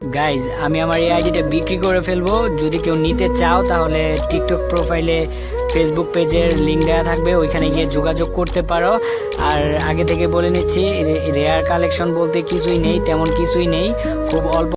Guys আমি আমার এই আইডিটা বিক্রি করে ফেলবো, যদি কেউ নিতে চাও তাহলে টিকটক প্রোফাইলে ফেসবুক পেজের লিঙ্ক দেওয়া থাকবে, ওইখানে গিয়ে যোগাযোগ করতে পারো। আর আগে থেকে বলে নিচ্ছি, রেয়ার কালেকশন বলতে কিছুই নেই, তেমন কিছুই নেই, খুব অল্প